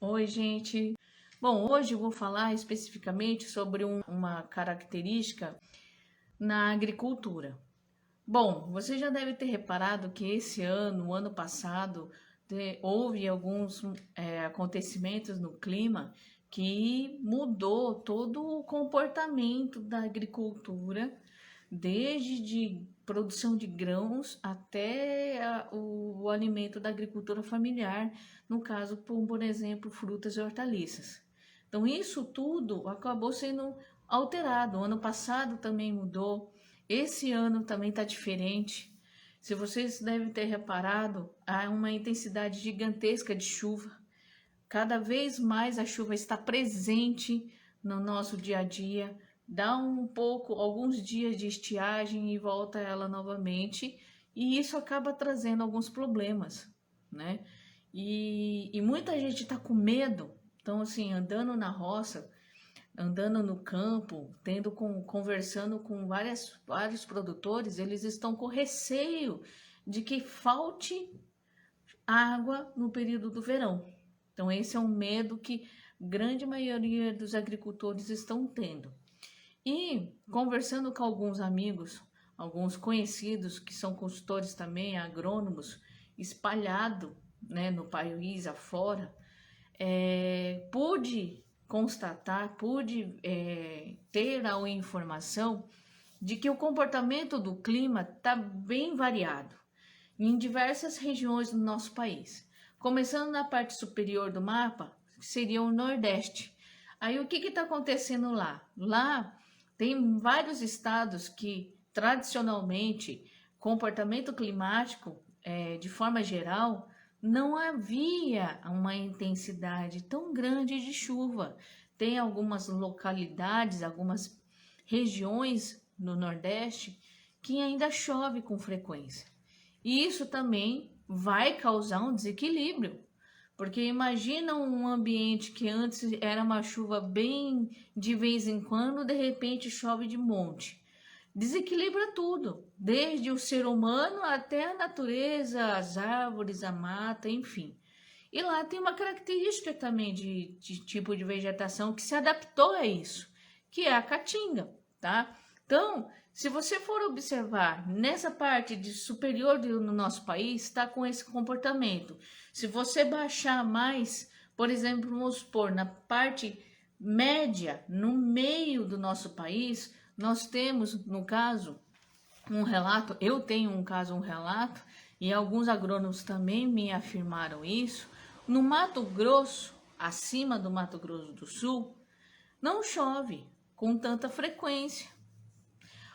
Oi, gente. Bom, hoje eu vou falar especificamente sobre uma característica na agricultura. Bom, você já deve ter reparado que esse ano, o ano passado, houve alguns acontecimentos no clima que mudou todo o comportamento da agricultura, desde de produção de grãos até o alimento da agricultura familiar, no caso, por exemplo, frutas e hortaliças. Então, isso tudo acabou sendo alterado. O ano passado também mudou, esse ano também está diferente. Se vocês devem ter reparado, há uma intensidade gigantesca de chuva. Cada vez mais a chuva está presente no nosso dia a dia, dá alguns dias de estiagem e volta ela novamente, e isso acaba trazendo alguns problemas, né? E muita gente está com medo, então assim, andando na roça, andando no campo, conversando com vários produtores, eles estão com receio de que falte água no período do verão. Então, esse é um medo que grande maioria dos agricultores estão tendo. E conversando com alguns amigos, alguns conhecidos que são consultores também, agrônomos, espalhado, né, no país afora, pude constatar, ter a informação de que o comportamento do clima está bem variado em diversas regiões do nosso país. Começando na parte superior do mapa, que seria o Nordeste. Aí o que está acontecendo lá? Lá tem vários estados que tradicionalmente, comportamento climático, de forma geral, não havia uma intensidade tão grande de chuva. Tem algumas localidades, algumas regiões no Nordeste que ainda chove com frequência. E isso também vai causar um desequilíbrio, porque imagina um ambiente que antes era uma chuva bem de vez em quando, de repente chove de monte. Desequilibra tudo, desde o ser humano até a natureza, as árvores, a mata, enfim. E lá tem uma característica também de tipo de vegetação que se adaptou a isso, que é a caatinga, tá? Então, se você for observar nessa parte de superior no nosso país, está com esse comportamento. Se você baixar mais, por exemplo, vamos supor, na parte média, no meio do nosso país, nós temos, no caso, um relato, eu tenho um relato, e alguns agrônomos também me afirmaram isso. No Mato Grosso, acima do Mato Grosso do Sul, não chove com tanta frequência.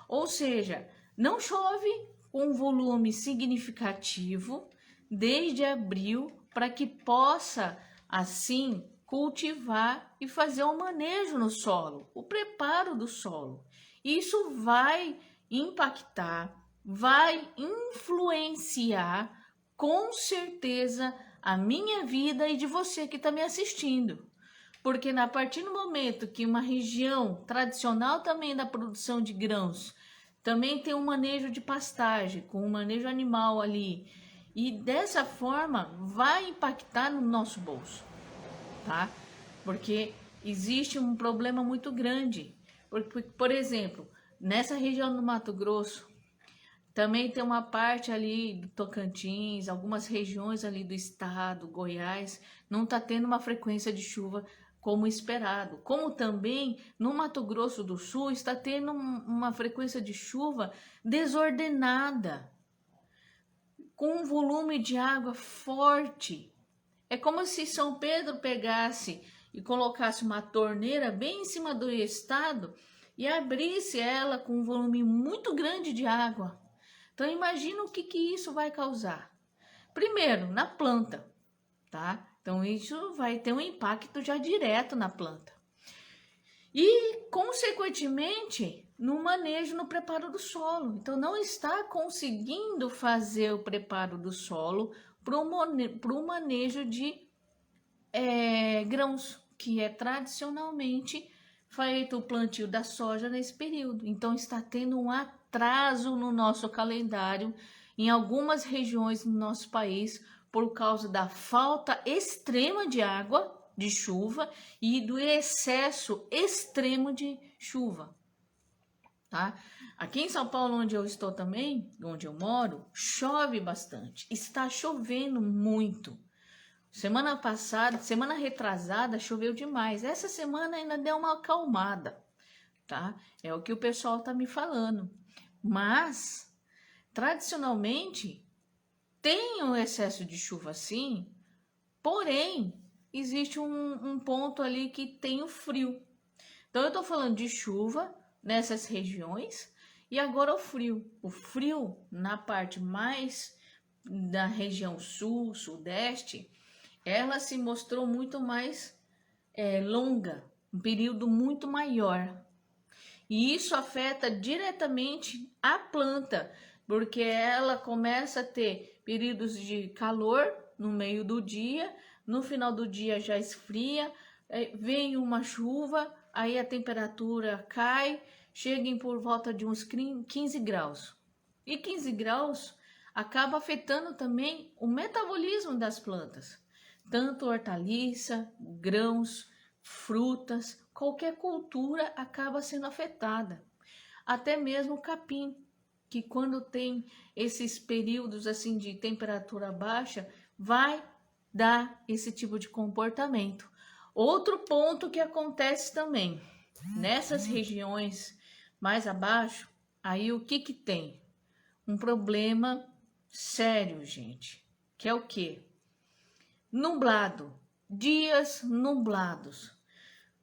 Ou seja, não chove com um volume significativo desde abril para que possa, assim, cultivar e fazer o manejo no solo, o preparo do solo. Isso vai impactar, vai influenciar com certeza a minha vida e de você que está me assistindo. Porque a partir do momento que uma região tradicional também da produção de grãos também tem um manejo de pastagem, com um manejo animal ali, e dessa forma vai impactar no nosso bolso, tá? Porque existe um problema muito grande. Por exemplo, nessa região do Mato Grosso, também tem uma parte ali do Tocantins, algumas regiões ali do estado, Goiás, não está tendo uma frequência de chuva como esperado. Como também no Mato Grosso do Sul está tendo uma frequência de chuva desordenada, com um volume de água forte. É como se São Pedro pegasse e colocasse uma torneira bem em cima do estado e abrisse ela com um volume muito grande de água. Então imagina o que isso vai causar. Primeiro, na planta, tá? Então isso vai ter um impacto já direto na planta. E, consequentemente, no manejo, no preparo do solo. Então não está conseguindo fazer o preparo do solo para o manejo de grãos, que é tradicionalmente feito o plantio da soja nesse período. Então está tendo um atraso no nosso calendário em algumas regiões do nosso país por causa da falta extrema de água, de chuva e do excesso extremo de chuva, tá? Aqui em São Paulo, onde eu estou também, onde eu moro, chove bastante, está chovendo muito. Semana passada, semana retrasada, choveu demais. Essa semana ainda deu uma acalmada, tá? É o que o pessoal tá me falando. Mas, tradicionalmente, tem um excesso de chuva sim, porém, existe um ponto ali que tem o frio. Então, eu tô falando de chuva nessas regiões e agora o frio. O frio na parte mais da região sul, sudeste, ela se mostrou muito mais longa, um período muito maior. E isso afeta diretamente a planta, porque ela começa a ter períodos de calor no meio do dia, no final do dia já esfria, vem uma chuva, aí a temperatura cai, chega em por volta de uns 15 graus. E 15 graus acaba afetando também o metabolismo das plantas, tanto hortaliça, grãos, frutas, qualquer cultura acaba sendo afetada. Até mesmo o capim, que quando tem esses períodos assim de temperatura baixa, vai dar esse tipo de comportamento. Outro ponto que acontece também, nessas regiões mais abaixo, aí o que que tem? Um problema sério, gente, que é o quê? Nublado, dias nublados.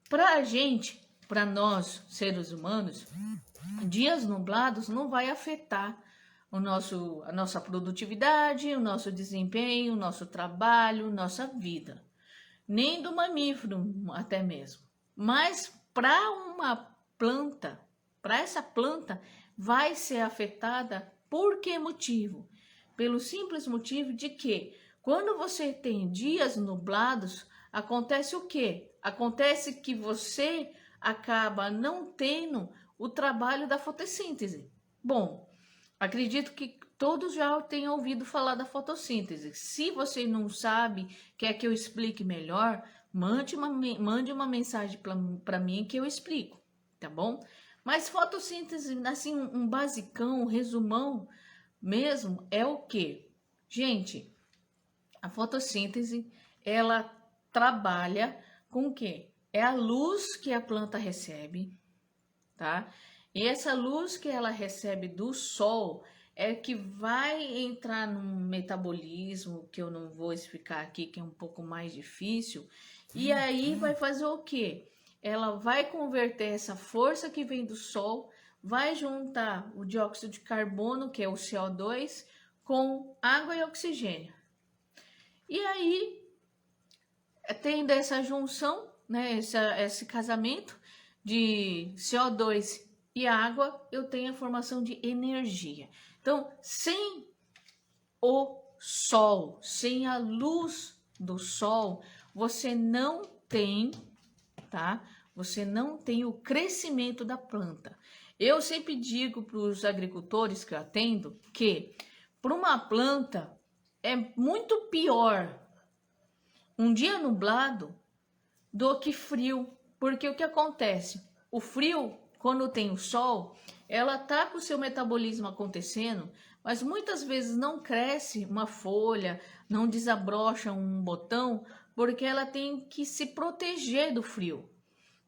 Para a gente, para nós, seres humanos, dias nublados não vai afetar a nossa produtividade, o nosso desempenho, o nosso trabalho, nossa vida. Nem do mamífero, até mesmo. Mas para uma planta, para essa planta, vai ser afetada por que motivo? Pelo simples motivo de que, quando você tem dias nublados, acontece o quê? Acontece que você acaba não tendo o trabalho da fotossíntese. Bom, acredito que todos já tenham ouvido falar da fotossíntese. Se você não sabe, quer que eu explique melhor, mande uma mensagem para mim que eu explico, tá bom? Mas fotossíntese, assim, um basicão, um resumão mesmo, é o quê? Gente, a fotossíntese, ela trabalha com o quê? É a luz que a planta recebe, tá? E essa luz que ela recebe do sol é que vai entrar num metabolismo que eu não vou explicar aqui, que é um pouco mais difícil. E aí vai fazer o quê? Ela vai converter essa força que vem do sol, vai juntar o dióxido de carbono, que é o CO2, com água e oxigênio. E aí, tendo essa junção, né, esse casamento de CO2 e água, eu tenho a formação de energia. Então, sem o sol, sem a luz do sol, você não tem, tá? Você não tem o crescimento da planta. Eu sempre digo para os agricultores que eu atendo que para uma planta é muito pior um dia nublado do que frio, porque o que acontece? O frio, quando tem o sol, ela tá com o seu metabolismo acontecendo, mas muitas vezes não cresce uma folha, não desabrocha um botão, porque ela tem que se proteger do frio.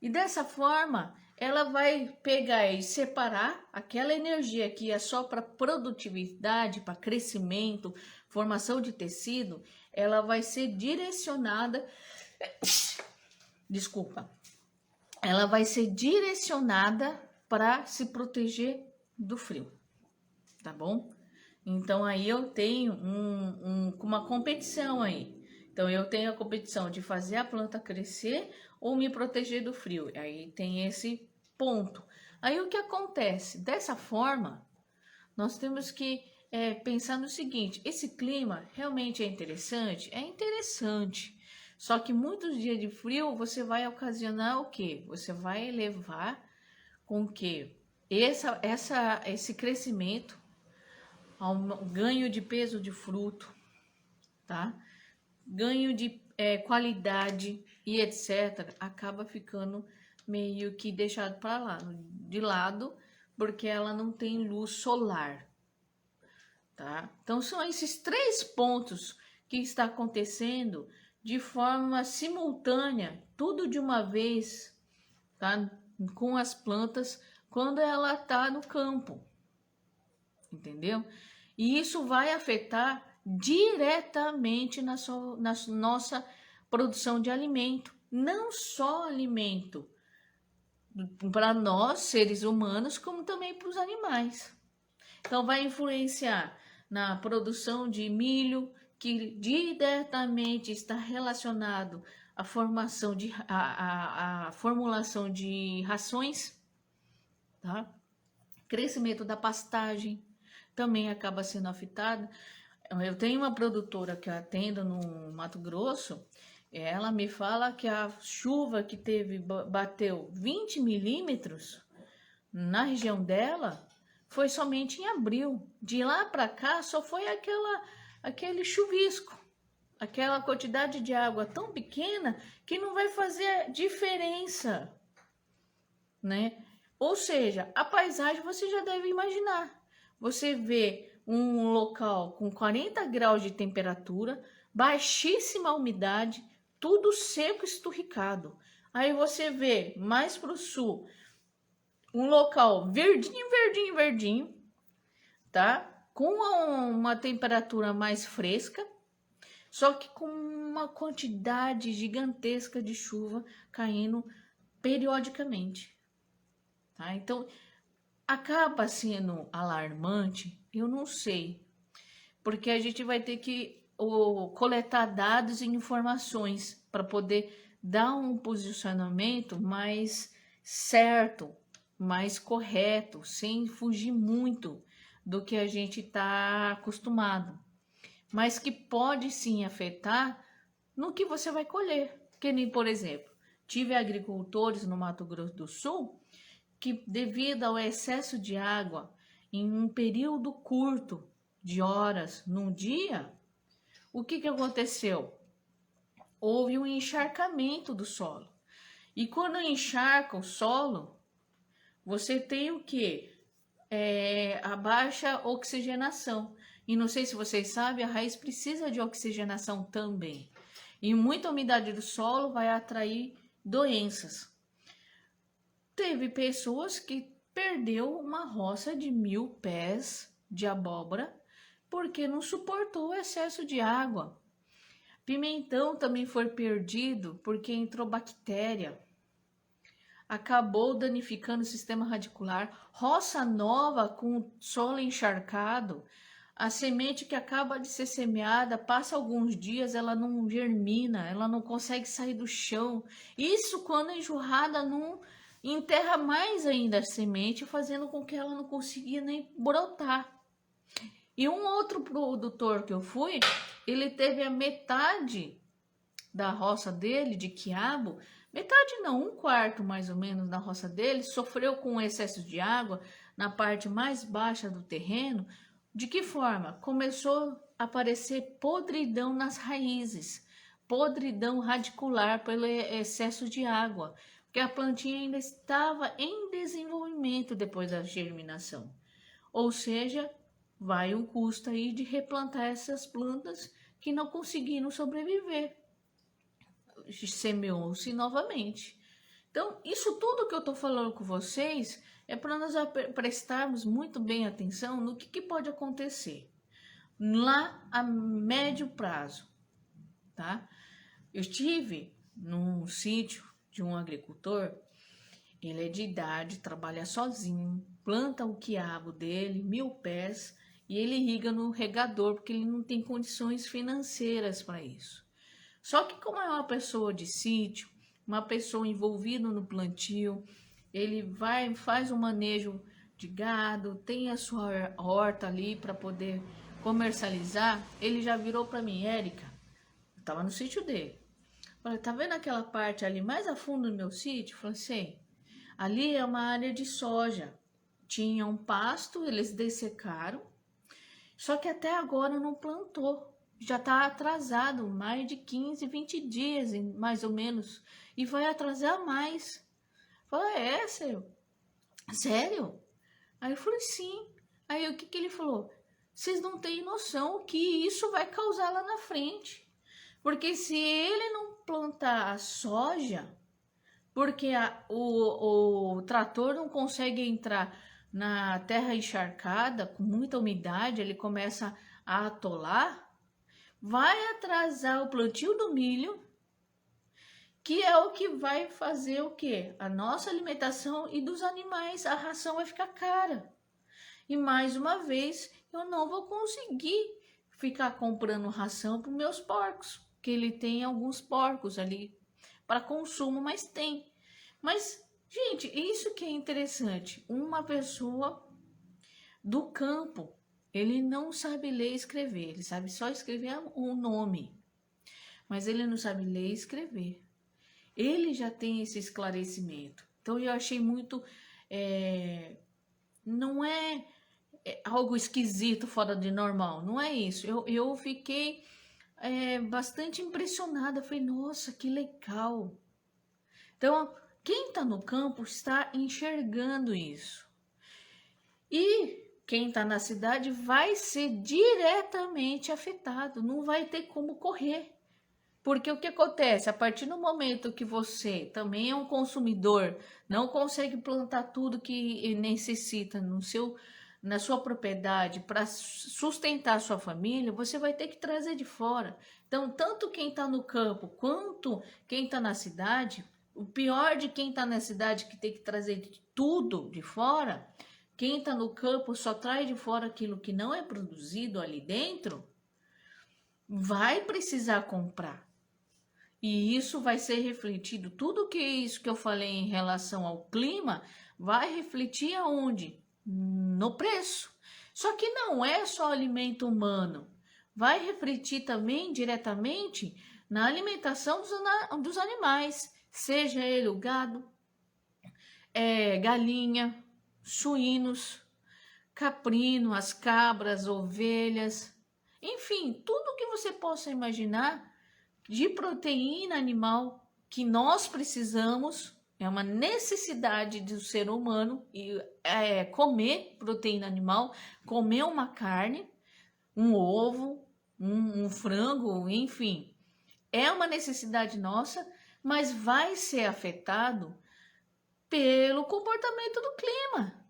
E dessa forma, ela vai pegar e separar aquela energia que é só para produtividade, para crescimento, formação de tecido, ela vai ser direcionada, desculpa, ela vai ser direcionada para se proteger do frio, tá bom? Então aí eu tenho uma competição aí. Então eu tenho a competição de fazer a planta crescer ou me proteger do frio. Aí tem esse ponto. Aí o que acontece? Dessa forma, nós temos que pensar no seguinte: esse clima realmente é interessante? É interessante. Só que muitos dias de frio você vai ocasionar o quê? Você vai levar com que esse crescimento ao ganho de peso de fruto, tá? Ganho de qualidade e etc., acaba ficando meio que deixado para lá, de lado, porque ela não tem luz solar, tá? Então são esses 3 pontos que está acontecendo de forma simultânea, tudo de uma vez, tá? Com as plantas quando ela está no campo, entendeu? E isso vai afetar diretamente na nossa produção de alimento, não só alimento para nós, seres humanos, como também para os animais. Então, vai influenciar na produção de milho, que diretamente está relacionado à formação à formulação de rações, tá? Crescimento da pastagem também acaba sendo afetado. Eu tenho uma produtora que eu atendo no Mato Grosso, ela me fala que a chuva que bateu 20 milímetros na região dela foi somente em abril. De lá para cá só foi aquele chuvisco, aquela quantidade de água tão pequena que não vai fazer diferença, né? Ou seja, a paisagem você já deve imaginar. Você vê um local com 40 graus de temperatura, baixíssima umidade, tudo seco, esturricado. Aí você vê mais para o sul um local verdinho, verdinho, verdinho, tá? Com uma temperatura mais fresca, só que com uma quantidade gigantesca de chuva caindo periodicamente, tá? Então, acaba sendo alarmante, eu não sei, porque a gente vai ter que coletar dados e informações para poder dar um posicionamento mais certo, mais correto, sem fugir muito do que a gente está acostumado, mas que pode sim afetar no que você vai colher. Que nem, por exemplo, tive agricultores no Mato Grosso do Sul que, devido ao excesso de água em um período curto de horas num dia, o que aconteceu? Houve um encharcamento do solo. E quando encharca o solo, você tem o que? A baixa oxigenação. E não sei se vocês sabem, a raiz precisa de oxigenação também. E muita umidade do solo vai atrair doenças. Teve pessoas que perdeu uma roça de 1000 pés de abóbora porque não suportou o excesso de água. Pimentão também foi perdido porque entrou bactéria. Acabou danificando o sistema radicular. Roça nova com solo encharcado. A semente que acaba de ser semeada, passa alguns dias, ela não germina, ela não consegue sair do chão. Isso quando a enxurrada não enterra mais ainda a semente, fazendo com que ela não consiga nem brotar. E um outro produtor que eu fui, ele teve a metade da roça dele, de quiabo, metade não, 1/4 mais ou menos da roça dele, sofreu com excesso de água na parte mais baixa do terreno. De que forma? Começou a aparecer podridão nas raízes, podridão radicular pelo excesso de água, porque a plantinha ainda estava em desenvolvimento depois da germinação. Ou seja, vai um custo aí de replantar essas plantas que não conseguiram sobreviver. Semeou-se novamente. Então, isso tudo que eu estou falando com vocês é para nós prestarmos muito bem atenção no que pode acontecer lá a médio prazo, tá? Eu estive num sítio de um agricultor, ele é de idade, trabalha sozinho, planta o quiabo dele, 1000 pés, e ele irriga no regador, porque ele não tem condições financeiras para isso. Só que como é uma pessoa de sítio, uma pessoa envolvida no plantio, ele faz um manejo de gado, tem a sua horta ali para poder comercializar. Ele já virou para mim: Érica, eu estava no sítio dele. Falei: tá vendo aquela parte ali mais a fundo do meu sítio? Falei: sei. Ali é uma área de soja. Tinha um pasto, eles dessecaram. Só que até agora não plantou. já está atrasado mais de 15, 20 dias, mais ou menos, e vai atrasar mais. Falei, sério? Aí eu falei, sim. Aí o que ele falou? Vocês não têm noção o que isso vai causar lá na frente. Porque se ele não plantar a soja, porque o trator não consegue entrar na terra encharcada, com muita umidade, ele começa a atolar, vai atrasar o plantio do milho, que é o que vai fazer o quê? A nossa alimentação e dos animais, a ração vai ficar cara. E mais uma vez, eu não vou conseguir ficar comprando ração para os meus porcos, que ele tem alguns porcos ali para consumo, mas tem. Mas, gente, isso que é interessante. Uma pessoa do campo, ele não sabe ler e escrever, ele sabe só escrever o nome, mas ele não sabe ler e escrever. Ele já tem esse esclarecimento. Então, eu achei muito. Não é algo esquisito, fora de normal, não é isso. Eu fiquei bastante impressionada. Falei, nossa, que legal. Então, quem está no campo está enxergando isso. E quem está na cidade vai ser diretamente afetado, não vai ter como correr. Porque o que acontece? A partir do momento que você também é um consumidor, não consegue plantar tudo que necessita na sua propriedade para sustentar a sua família, você vai ter que trazer de fora. Então, tanto quem está no campo quanto quem está na cidade, o pior de quem está na cidade que tem que trazer tudo de fora, quem está no campo só traz de fora aquilo que não é produzido ali dentro, vai precisar comprar. E isso vai ser refletido, tudo que isso que eu falei em relação ao clima, vai refletir aonde? No preço. Só que não é só alimento humano, vai refletir também diretamente na alimentação dos animais, seja ele o gado, galinha, suínos, caprino, as cabras, ovelhas, enfim, tudo que você possa imaginar de proteína animal que nós precisamos, é uma necessidade do ser humano e comer proteína animal, comer uma carne, um ovo, um frango, enfim, é uma necessidade nossa, mas vai ser afetado pelo comportamento do clima,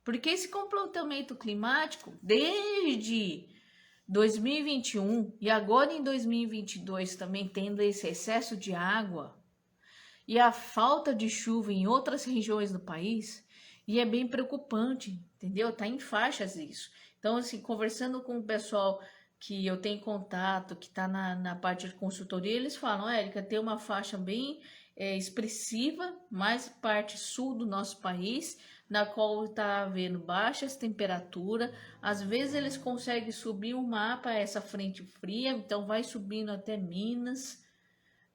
porque esse comportamento climático, desde 2021 e agora em 2022 também tendo esse excesso de água e a falta de chuva em outras regiões do país, e é bem preocupante, entendeu? Tá em faixas isso. Então, assim, conversando com o pessoal que eu tenho contato, que está na parte de consultoria, eles falam, Érica, tem uma faixa bem expressiva, mais parte sul do nosso país, na qual está havendo baixas temperaturas. Às vezes eles conseguem subir o mapa, essa frente fria, então vai subindo até Minas,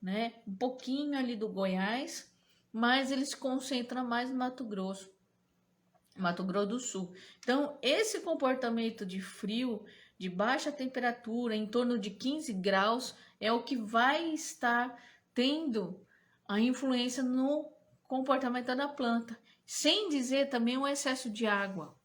né? Um pouquinho ali do Goiás, mas eles concentram mais no Mato Grosso do Sul. Então, esse comportamento de frio, de baixa temperatura, em torno de 15 graus, é o que vai estar tendo a influência no comportamento da planta. Sem dizer também o excesso de água,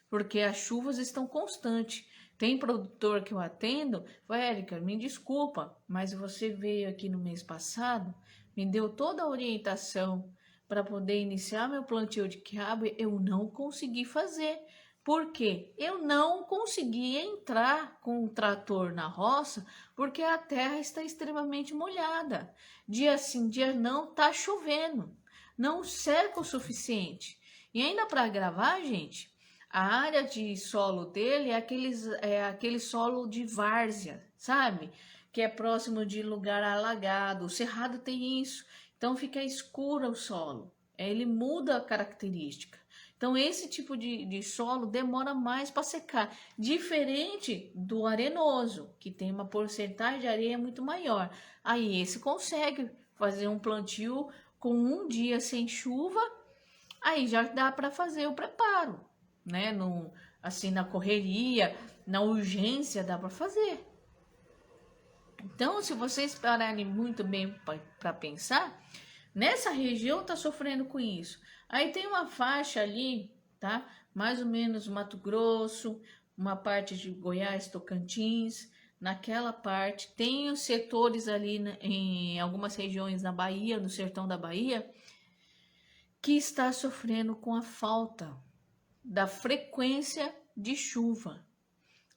porque as chuvas estão constantes. Tem produtor que eu atendo, Érica, me desculpa, mas você veio aqui no mês passado, me deu toda a orientação para poder iniciar meu plantio de quiabo, eu não consegui fazer. Por quê? Eu não consegui entrar com o trator na roça, porque a terra está extremamente molhada. Dia sim, dia não, tá chovendo. Não seca o suficiente. E ainda para gravar, gente, a área de solo dele é aquele solo de várzea, sabe? Que é próximo de lugar alagado. O cerrado tem isso. Então fica escuro o solo. Ele muda a característica. Então esse tipo de solo demora mais para secar. Diferente do arenoso, que tem uma porcentagem de areia muito maior. Aí esse consegue fazer um plantio com um dia sem chuva, aí já dá para fazer o preparo, né? Assim, na correria, na urgência, dá para fazer. Então, se vocês pararem muito bem para pensar, nessa região está sofrendo com isso. Aí tem uma faixa ali, tá? Mais ou menos Mato Grosso, uma parte de Goiás, Tocantins. Naquela parte tem os setores ali em algumas regiões na Bahia, no sertão da Bahia, que está sofrendo com a falta da frequência de chuva.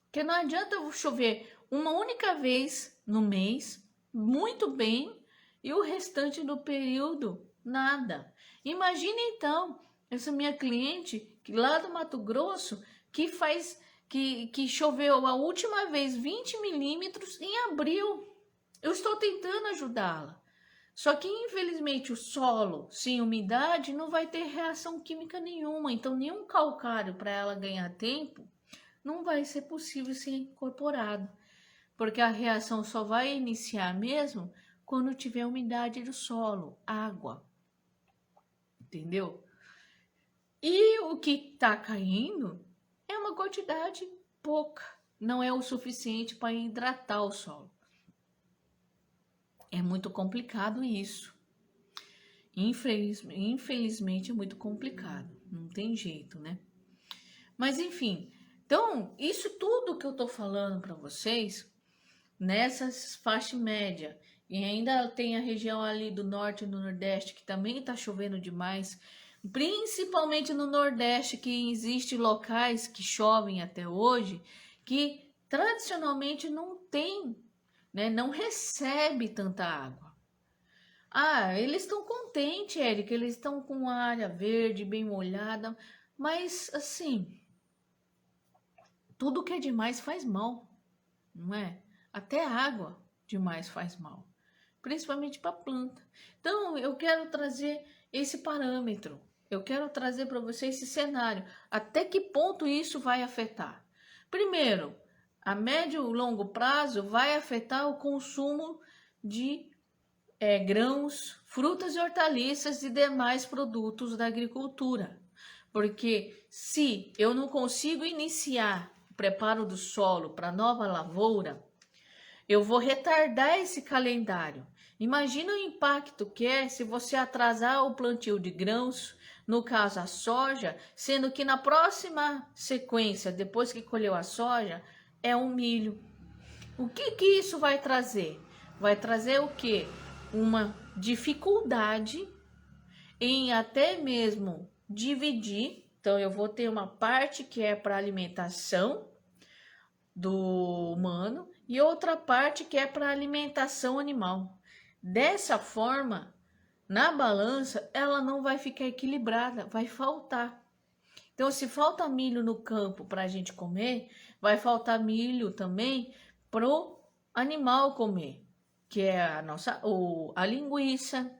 Porque não adianta chover uma única vez no mês, muito bem, e o restante do período, nada. Imagine então, essa minha cliente, que lá do Mato Grosso, que choveu a última vez 20 milímetros em abril. Eu estou tentando ajudá-la. Só que, infelizmente, o solo sem umidade não vai ter reação química nenhuma. Então, nenhum calcário para ela ganhar tempo não vai ser possível ser incorporado. Porque a reação só vai iniciar mesmo quando tiver umidade do solo, água. Entendeu? E o que está caindo é uma quantidade pouca. Não é o suficiente para hidratar o solo. É muito complicado isso. Infelizmente é muito complicado. Não tem jeito, né? Mas enfim, então isso tudo que eu tô falando para vocês, nessas faixas média, e ainda tem a região ali do norte e do nordeste que também tá chovendo demais, principalmente no nordeste, que existe locais que chovem até hoje, que tradicionalmente não tem, né? Não recebe tanta água. Ah, eles estão contentes, Érica, eles estão com a área verde, bem molhada, mas assim, tudo que é demais faz mal, não é? Até água demais faz mal, principalmente para a planta. Então, eu quero trazer esse parâmetro, eu quero trazer para você esse cenário, até que ponto isso vai afetar. Primeiro, a médio e longo prazo vai afetar o consumo de grãos, frutas e hortaliças e demais produtos da agricultura. Porque se eu não consigo iniciar o preparo do solo para nova lavoura, eu vou retardar esse calendário. Imagina o impacto que é se você atrasar o plantio de grãos, no caso a soja, sendo que na próxima sequência, depois que colheu a soja, é o milho. O que isso vai trazer? Vai trazer o quê? Uma dificuldade em até mesmo dividir. Então, eu vou ter uma parte que é para alimentação do humano e outra parte que é para alimentação animal. Dessa forma, na balança, ela não vai ficar equilibrada, vai faltar. Então, se falta milho no campo para a gente comer, vai faltar milho também para o animal comer, que é a linguiça,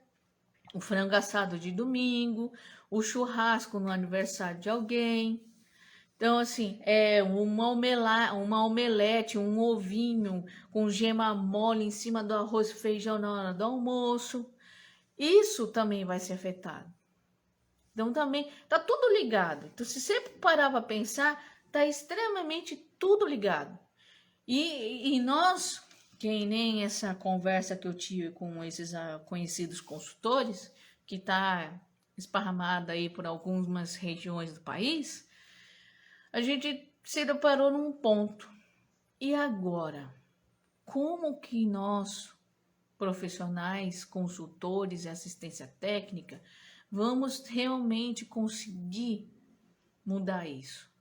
o frango assado de domingo, o churrasco no aniversário de alguém. Então, assim, uma omelete, um ovinho com gema mole em cima do arroz e feijão na hora do almoço. Isso também vai ser afetado. Então, também tá tudo ligado. Então, se você parar para pensar, tá extremamente tudo ligado. E nós, que nem essa conversa que eu tive com esses conhecidos consultores, que está esparramada aí por algumas regiões do país, a gente se deparou num ponto. E agora? Como que nós, profissionais, consultores e assistência técnica, vamos realmente conseguir mudar isso?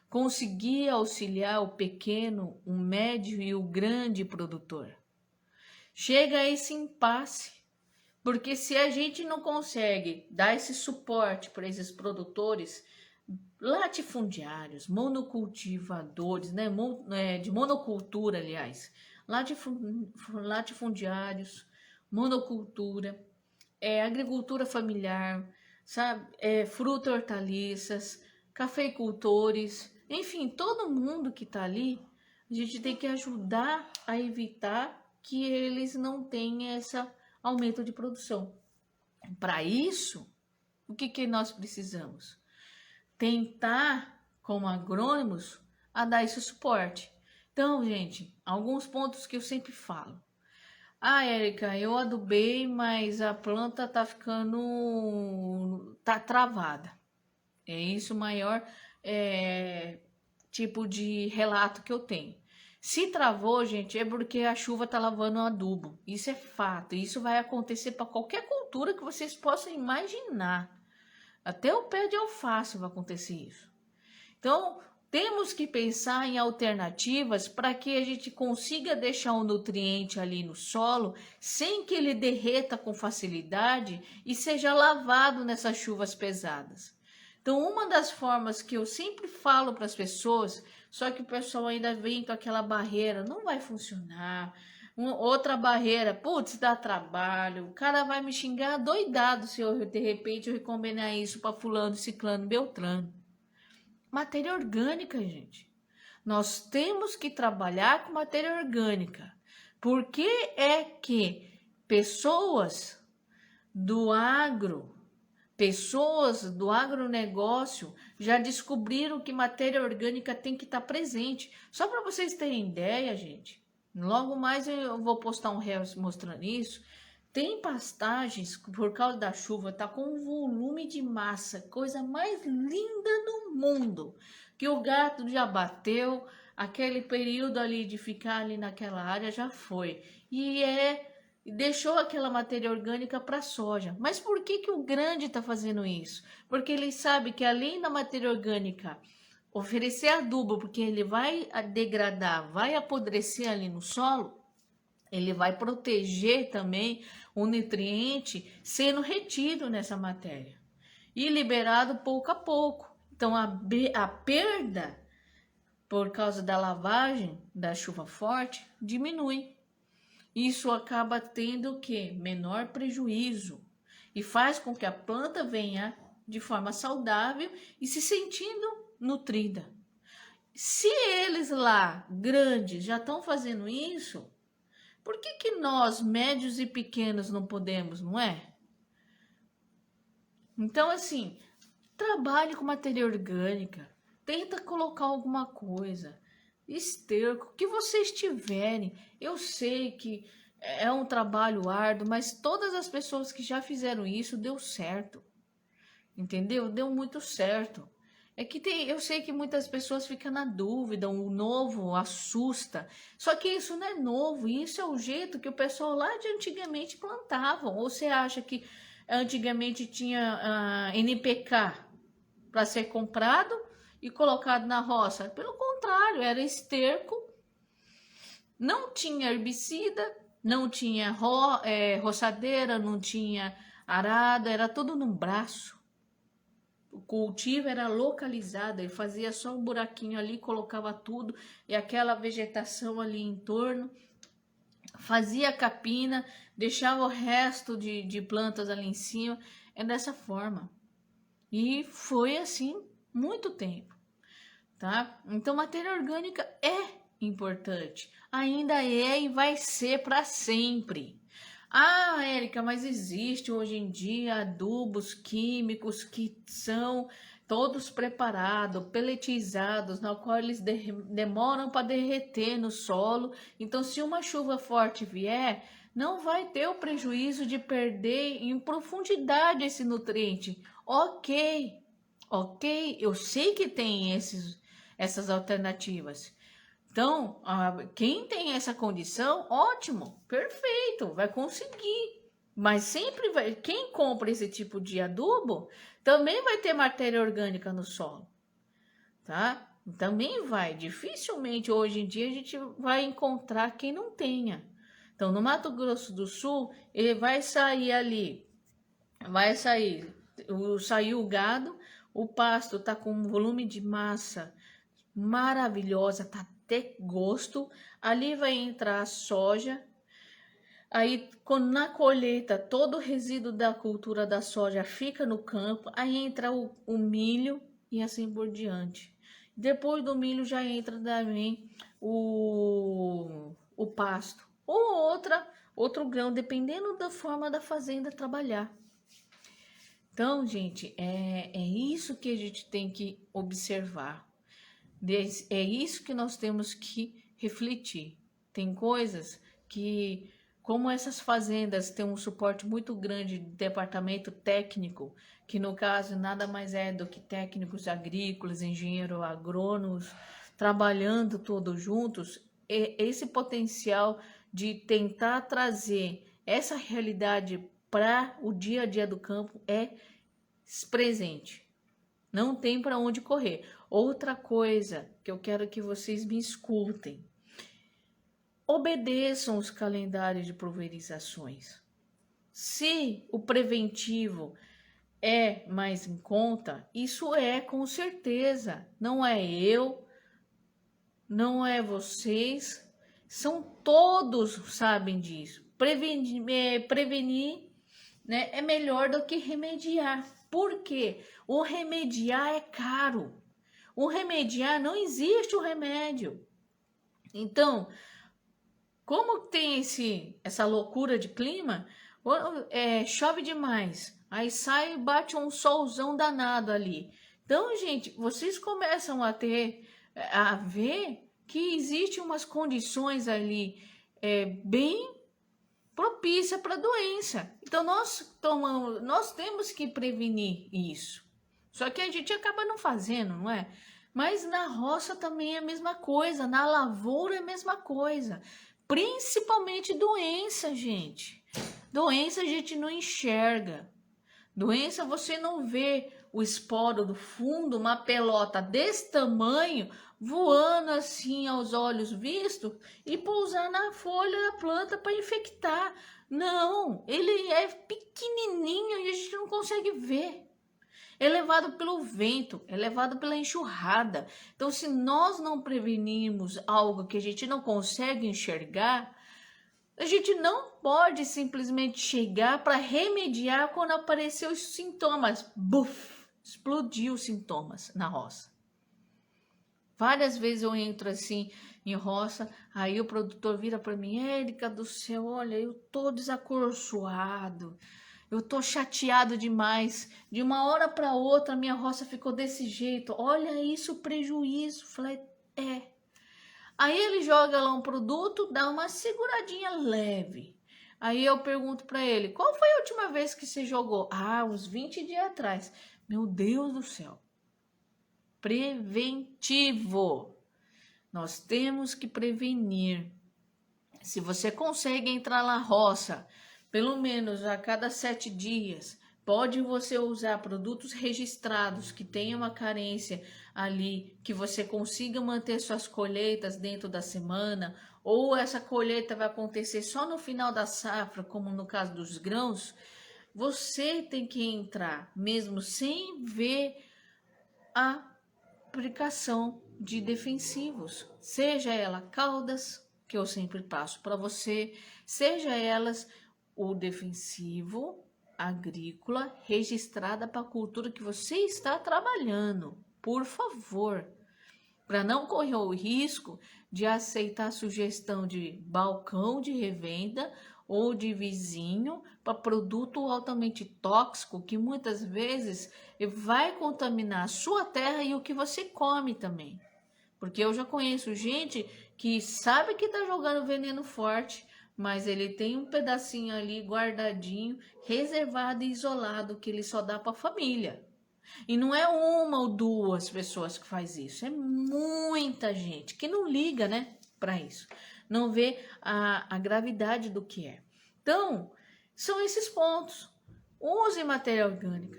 Conseguir auxiliar o pequeno, o médio e o grande produtor. Chega a esse impasse, porque se a gente não consegue dar esse suporte para esses produtores latifundiários, monocultivadores, né, de monocultura, aliás, latifundiários, monocultura, agricultura familiar, sabe, fruta e hortaliças, cafeicultores, enfim, todo mundo que está ali, a gente tem que ajudar a evitar que eles não tenham esse aumento de produção. Para isso, o que nós precisamos? Tentar, como agrônomos, a dar esse suporte. Então, gente, alguns pontos que eu sempre falo. Ah, Érica, eu adubei, mas a planta tá tá travada. É isso o maior é, tipo de relato que eu tenho. Se travou, gente, é porque a chuva tá lavando o adubo. Isso é fato. Isso vai acontecer para qualquer cultura que vocês possam imaginar. Até o pé de alface vai acontecer isso. Então, temos que pensar em alternativas para que a gente consiga deixar o nutriente ali no solo sem que ele derreta com facilidade e seja lavado nessas chuvas pesadas. Então, uma das formas que eu sempre falo para as pessoas, só que o pessoal ainda vem com aquela barreira, não vai funcionar. Outra barreira, putz, dá trabalho, o cara vai me xingar doidado se eu de repente eu recomendar isso para fulano, ciclano, beltrano. Matéria orgânica, gente. Nós temos que trabalhar com matéria orgânica. Por que é que pessoas do agro, pessoas do agronegócio já descobriram que matéria orgânica tem que estar presente? Só para vocês terem ideia, gente. Logo mais eu vou postar um Reels mostrando isso. Tem pastagens, por causa da chuva, tá com um volume de massa, coisa mais linda no mundo, que o gato já bateu, aquele período ali de ficar ali naquela área já foi. Deixou aquela matéria orgânica para soja. Mas por que que o grande está fazendo isso? Porque ele sabe que além da matéria orgânica oferecer adubo, porque ele vai degradar, vai apodrecer ali no solo, ele vai proteger também o nutriente sendo retido nessa matéria e liberado pouco a pouco. Então, a perda por causa da lavagem, da chuva forte, diminui. Isso acaba tendo o quê? Menor prejuízo e faz com que a planta venha de forma saudável e se sentindo nutrida. Se eles lá, grandes, já estão fazendo isso, por que que nós, médios e pequenos, não podemos, não é? Então, assim, trabalhe com matéria orgânica, tenta colocar alguma coisa, esterco, o que vocês tiverem. Eu sei que é um trabalho árduo, mas todas as pessoas que já fizeram isso deu certo, entendeu? Deu muito certo. É que eu sei que muitas pessoas ficam na dúvida, o novo assusta. Só que isso não é novo, isso é o jeito que o pessoal lá de antigamente plantavam. Ou você acha que antigamente tinha NPK para ser comprado e colocado na roça? Pelo contrário, era esterco, não tinha herbicida, não tinha roçadeira, não tinha arada, era tudo num braço. O cultivo era localizado, ele fazia só um buraquinho ali, colocava tudo e aquela vegetação ali em torno, fazia capina, deixava o resto de plantas ali em cima, é dessa forma. E foi assim muito tempo, tá? Então, matéria orgânica é importante, ainda é e vai ser para sempre. Ah, Érica, mas existe hoje em dia adubos químicos que são todos preparados, peletizados, na qual eles demoram para derreter no solo. Então, se uma chuva forte vier, não vai ter o prejuízo de perder em profundidade esse nutriente. Ok, ok, eu sei que tem essas alternativas. Então, quem tem essa condição, ótimo, perfeito, vai conseguir. Mas sempre vai, quem compra esse tipo de adubo também vai ter matéria orgânica no solo, tá? Também vai. Dificilmente hoje em dia a gente vai encontrar quem não tenha. Então, no Mato Grosso do Sul, ele vai sair ali, vai sair, saiu o gado, o pasto tá com um volume de massa maravilhosa, tá até gosto. Ali vai entrar a soja. Aí, na colheita, todo o resíduo da cultura da soja fica no campo. Aí entra o milho e assim por diante. Depois do milho já entra também o pasto ou outro grão, dependendo da forma da fazenda trabalhar. Então, gente, é isso que a gente tem que observar. É isso que nós temos que refletir. Tem coisas que como essas fazendas têm um suporte muito grande de departamento técnico, que no caso nada mais é do que técnicos agrícolas, engenheiros agrônomos, trabalhando todos juntos, esse potencial de tentar trazer essa realidade para o dia a dia do campo é presente. Não tem para onde correr. Outra coisa que eu quero que vocês me escutem. Obedeçam os calendários de pulverizações. Se o preventivo é mais em conta, isso é com certeza. Não é eu, não é vocês, são todos sabem disso. Prevenir, né, é melhor do que remediar. Por quê? O remediar é caro. O remediar, não existe o remédio. Então, como tem essa loucura de clima, chove demais, aí sai e bate um solzão danado ali. Então, gente, vocês começam a ver que existem umas condições ali bem propícia para a doença. Então nós temos que prevenir isso. Só que a gente acaba não fazendo, não é? Mas na roça também é a mesma coisa, na lavoura é a mesma coisa. Principalmente doença, gente. Doença a gente não enxerga. Doença você não vê o esporo do fundo, uma pelota desse tamanho, voando assim aos olhos vistos e pousar na folha da planta para infectar. Não, ele é pequenininho e a gente não consegue ver. É levado pelo vento, é levado pela enxurrada. Então, se nós não prevenirmos algo que a gente não consegue enxergar, a gente não pode simplesmente chegar para remediar quando apareceu os sintomas. Buf! Explodiu os sintomas na roça. Várias vezes eu entro assim em roça, aí o produtor vira para mim, Érica do céu, olha, eu tô desacoroçoado, eu tô chateado demais. De uma hora para outra minha roça ficou desse jeito. Olha isso, o prejuízo. Falei, Aí ele joga lá um produto, dá uma seguradinha leve. Aí eu pergunto para ele, qual foi a última vez que você jogou? Ah, uns 20 dias atrás. Meu Deus do céu. Preventivo. Nós temos que prevenir. Se você consegue entrar na roça, pelo menos a cada 7 dias, pode você usar produtos registrados que tenham uma carência ali, que você consiga manter suas colheitas dentro da semana, ou essa colheita vai acontecer só no final da safra, como no caso dos grãos, você tem que entrar, mesmo sem ver a aplicação de defensivos, seja ela Caldas, que eu sempre passo para você, seja elas o defensivo agrícola registrada para a cultura que você está trabalhando, por favor, para não correr o risco de aceitar sugestão de balcão de revenda ou de vizinho para produto altamente tóxico que muitas vezes vai contaminar a sua terra e o que você come também. Porque eu já conheço gente que sabe que está jogando veneno forte, mas ele tem um pedacinho ali guardadinho, reservado e isolado, que ele só dá para a família. E não é uma ou duas pessoas que faz isso, é muita gente que não liga, né, para isso. Não vê a gravidade do que é. Então, são esses pontos. Use matéria orgânica.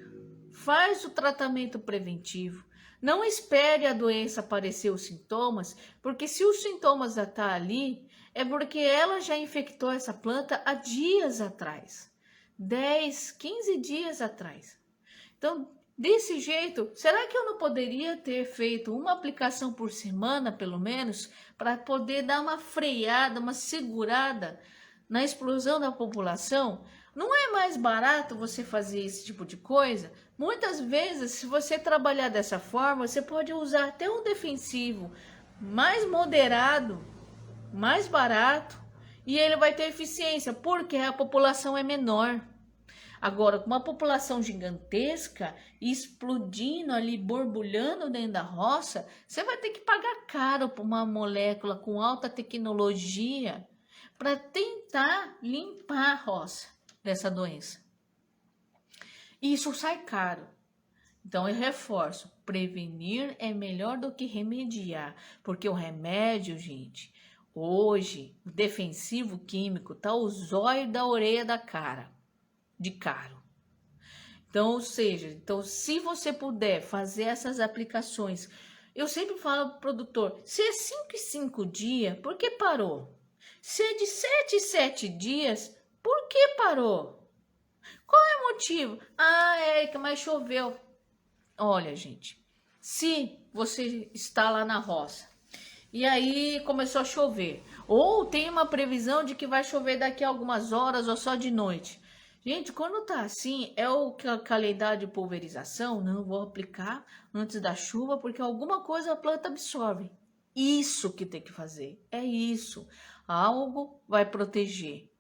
Faz o tratamento preventivo. Não espere a doença aparecer os sintomas, porque se os sintomas já estão ali, é porque ela já infectou essa planta há dias atrás. 10, 15 dias atrás. Então, desse jeito, será que eu não poderia ter feito uma aplicação por semana, pelo menos, para poder dar uma freada, uma segurada na explosão da população? Não é mais barato você fazer esse tipo de coisa? Muitas vezes, se você trabalhar dessa forma, você pode usar até um defensivo mais moderado, mais barato, e ele vai ter eficiência, porque a população é menor. Agora, com uma população gigantesca, explodindo ali, borbulhando dentro da roça, você vai ter que pagar caro por uma molécula com alta tecnologia para tentar limpar a roça dessa doença. Isso sai caro. Então eu reforço, prevenir é melhor do que remediar, porque o remédio, gente, hoje, o defensivo químico tá o zóio da orelha da cara, de caro. Então, ou seja, então se você puder fazer essas aplicações, eu sempre falo pro produtor, se é 5 em 5 dias, por que parou? Se é de 7 em 7 dias, por que parou? Qual é o motivo? Ah, Érica, mas choveu. Olha, gente, se você está lá na roça e aí começou a chover, ou tem uma previsão de que vai chover daqui a algumas horas ou só de noite. Gente, quando tá assim, é o calendário de pulverização, não vou aplicar antes da chuva, porque alguma coisa a planta absorve. Isso que tem que fazer, é isso. Algo vai proteger.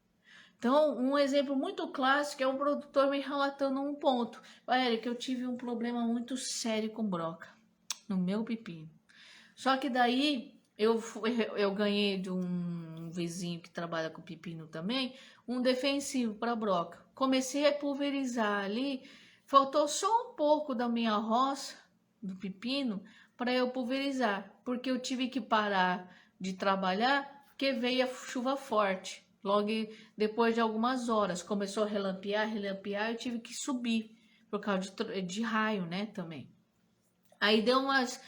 Então, um exemplo muito clássico é um produtor me relatando um ponto. Érica, eu tive um problema muito sério com broca no meu pepino. Só que daí eu ganhei de um vizinho que trabalha com pepino também, um defensivo para broca. Comecei a pulverizar ali, faltou só um pouco da minha roça, do pepino, para eu pulverizar, porque eu tive que parar de trabalhar, porque veio a chuva forte. Logo depois de algumas horas, começou a relampear, eu tive que subir, por causa de raio, né, também. Aí deu umas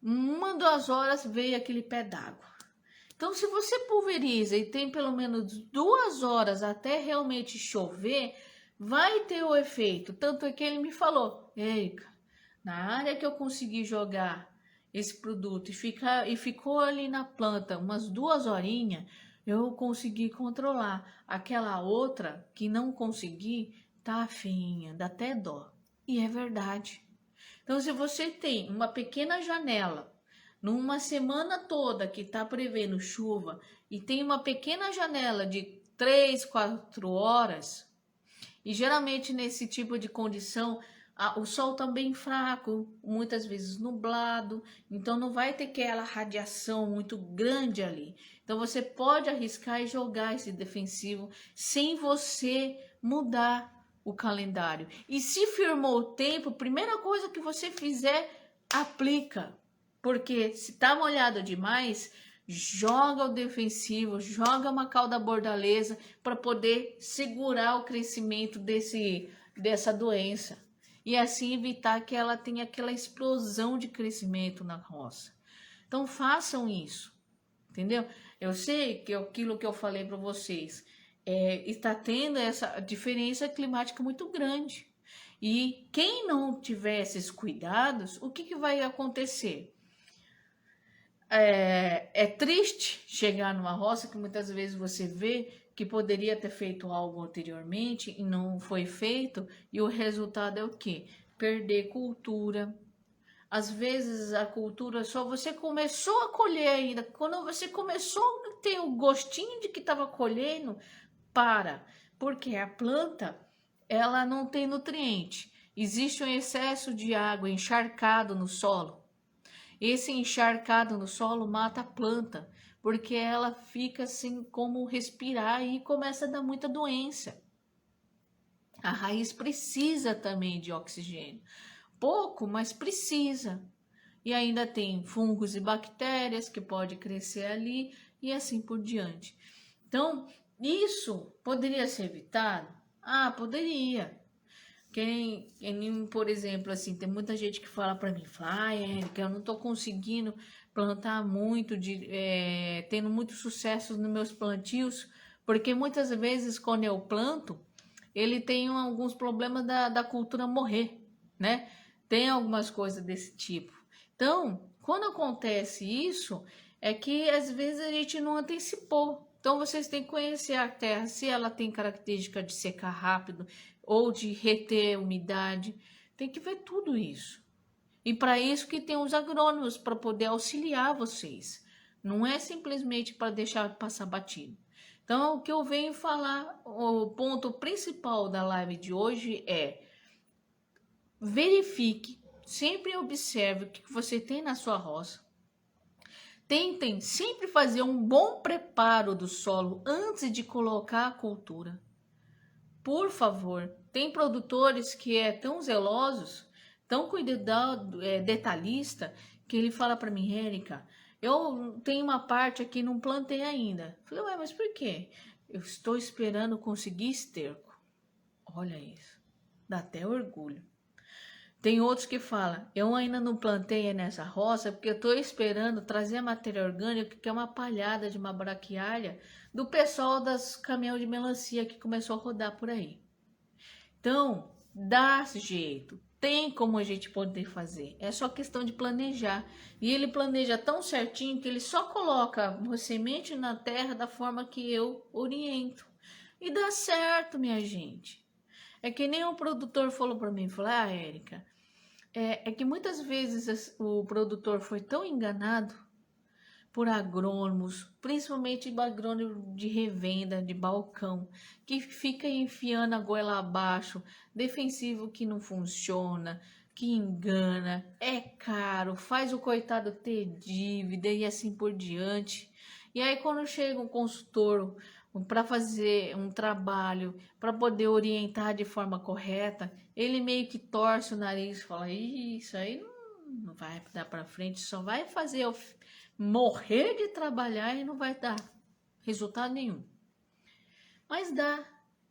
2 horas, veio aquele pé d'água. Então, se você pulveriza e tem pelo menos 2 horas até realmente chover, vai ter o efeito. Tanto é que ele me falou, Érica, na área que eu consegui jogar esse produto e ficou ali na planta umas 2 horinhas, eu consegui controlar. Aquela outra que não consegui, tá feinha, dá até dó. E é verdade. Então, se você tem uma pequena janela, numa semana toda que está prevendo chuva, e tem uma pequena janela de 3, 4 horas, e geralmente nesse tipo de condição, o sol está bem fraco, muitas vezes nublado, então não vai ter aquela radiação muito grande ali. Então você pode arriscar e jogar esse defensivo sem você mudar o calendário. E se firmou o tempo, primeira coisa que você fizer, aplica. Porque se tá molhado demais, joga o defensivo, joga uma cauda bordaleza para poder segurar o crescimento dessa doença. E assim evitar que ela tenha aquela explosão de crescimento na roça. Então façam isso, entendeu? Eu sei que aquilo que eu falei para vocês está tendo essa diferença climática muito grande. E quem não tiver esses cuidados, o que vai acontecer? É triste chegar numa roça que muitas vezes você vê que poderia ter feito algo anteriormente e não foi feito, e o resultado é o quê? Perder cultura. Às vezes a cultura só você começou a colher ainda, quando você começou a ter o gostinho de que estava colhendo, para, porque a planta ela não tem nutriente. Existe um excesso de água encharcado no solo. Esse encharcado no solo mata a planta, porque ela fica sem como respirar e começa a dar muita doença. A raiz precisa também de oxigênio. Pouco, mas precisa. E ainda tem fungos e bactérias que pode crescer ali e assim por diante. Então, isso poderia ser evitado? Ah, poderia. Por exemplo, assim, tem muita gente que fala para mim, Érica, eu não tô conseguindo plantar muito, tendo muito sucesso nos meus plantios, porque muitas vezes quando eu planto, ele tem alguns problemas da cultura morrer, né? Tem algumas coisas desse tipo. Então, quando acontece isso, é que às vezes a gente não antecipou. Então, vocês têm que conhecer a terra, se ela tem característica de secar rápido ou de reter umidade. Tem que ver tudo isso. E para isso que tem os agrônomos, para poder auxiliar vocês. Não é simplesmente para deixar passar batido. Então, o que eu venho falar, o ponto principal da live de hoje é: verifique, sempre observe o que você tem na sua roça. Tentem sempre fazer um bom preparo do solo antes de colocar a cultura. Por favor, tem produtores que tão zelosos, tão detalhista, que ele fala para mim, Érica, eu tenho uma parte aqui não plantei ainda. Eu falei, ué, mas por quê? Eu estou esperando conseguir esterco. Olha isso, dá até orgulho. Tem outros que falam, eu ainda não plantei nessa roça porque eu estou esperando trazer a matéria orgânica, que é uma palhada de uma braquiária do pessoal das caminhão de melancia que começou a rodar por aí. Então, dá jeito, tem como a gente poder fazer, é só questão de planejar. E ele planeja tão certinho que ele só coloca a semente na terra da forma que eu oriento. E dá certo, minha gente. É que nem um produtor falou para mim, falou, Érica, é que muitas vezes o produtor foi tão enganado por agrônomos, principalmente agrônomos de revenda, de balcão, que fica enfiando a goela abaixo, defensivo que não funciona, que engana, é caro, faz o coitado ter dívida e assim por diante. E aí quando chega um consultor para fazer um trabalho, para poder orientar de forma correta, ele meio que torce o nariz e fala, isso aí não vai dar para frente, só vai fazer eu morrer de trabalhar e não vai dar resultado nenhum. Mas dá.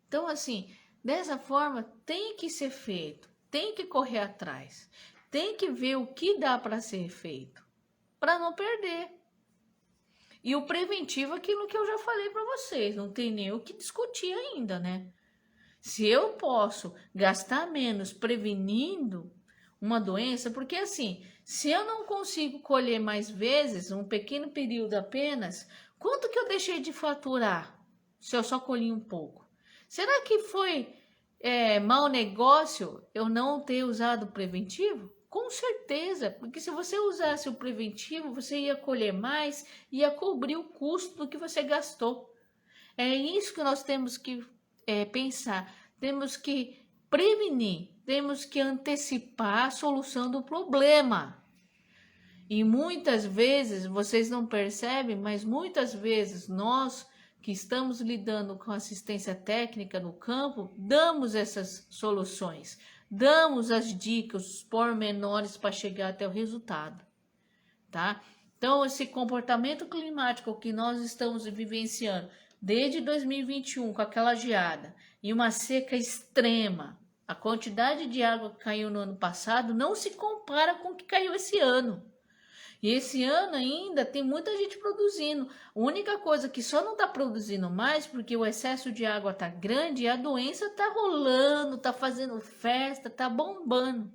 Então, assim, dessa forma tem que ser feito, tem que correr atrás, tem que ver o que dá para ser feito, para não perder. E o preventivo, aquilo que eu já falei para vocês, não tem nem o que discutir ainda, né? Se eu posso gastar menos prevenindo uma doença, porque assim, se eu não consigo colher mais vezes, um pequeno período apenas, quanto que eu deixei de faturar se eu só colhi um pouco? Será que foi mau negócio eu não ter usado o preventivo? Com certeza, porque se você usasse o preventivo, você ia colher mais, ia cobrir o custo do que você gastou. É isso que nós temos que pensar. Temos que prevenir, temos que antecipar a solução do problema. E muitas vezes, vocês não percebem, mas muitas vezes nós que estamos lidando com assistência técnica no campo, damos essas soluções, damos as dicas, os pormenores para chegar até o resultado, tá? Então, esse comportamento climático que nós estamos vivenciando desde 2021, com aquela geada e uma seca extrema, a quantidade de água que caiu no ano passado não se compara com o que caiu esse ano. E esse ano ainda tem muita gente produzindo. A única coisa que só não está produzindo mais porque o excesso de água está grande e a doença está rolando, está fazendo festa, está bombando.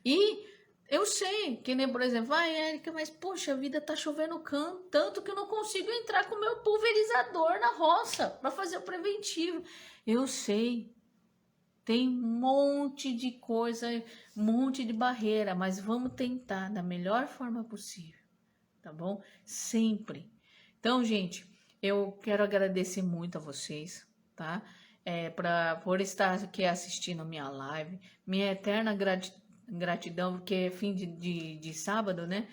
E eu sei que nem, por exemplo, Érica, mas poxa, a vida tá chovendo tanto que eu não consigo entrar com o meu pulverizador na roça para fazer o preventivo. Eu sei. Tem um monte de coisa, um monte de barreira, mas vamos tentar da melhor forma possível, tá bom? Sempre. Então, gente, eu quero agradecer muito a vocês, tá? Por estar aqui assistindo a minha live. Minha eterna gratidão, porque é fim de sábado, né?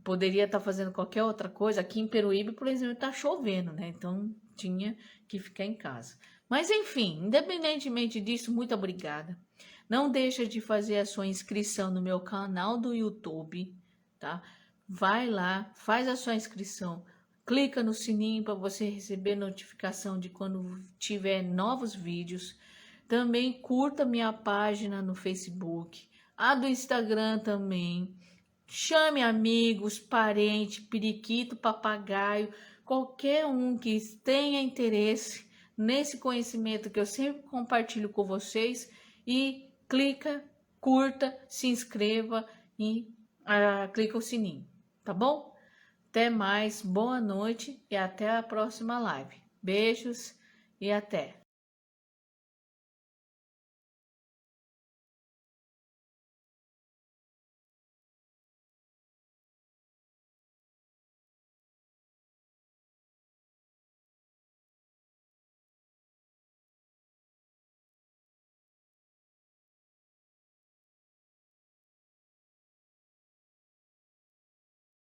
Poderia estar fazendo qualquer outra coisa. Aqui em Peruíbe, por exemplo, tá chovendo, né? Então, tinha que ficar em casa. Mas enfim, independentemente disso, muito obrigada. Não deixa de fazer a sua inscrição no meu canal do YouTube, tá? Vai lá, faz a sua inscrição, clica no sininho para você receber notificação de quando tiver novos vídeos. Também curta minha página no Facebook, a do Instagram também. Chame amigos, parentes, periquito, papagaio, qualquer um que tenha interesse nesse conhecimento que eu sempre compartilho com vocês e clica, curta, se inscreva e clica o sininho, tá bom? Até mais, boa noite e até a próxima live. Beijos e até!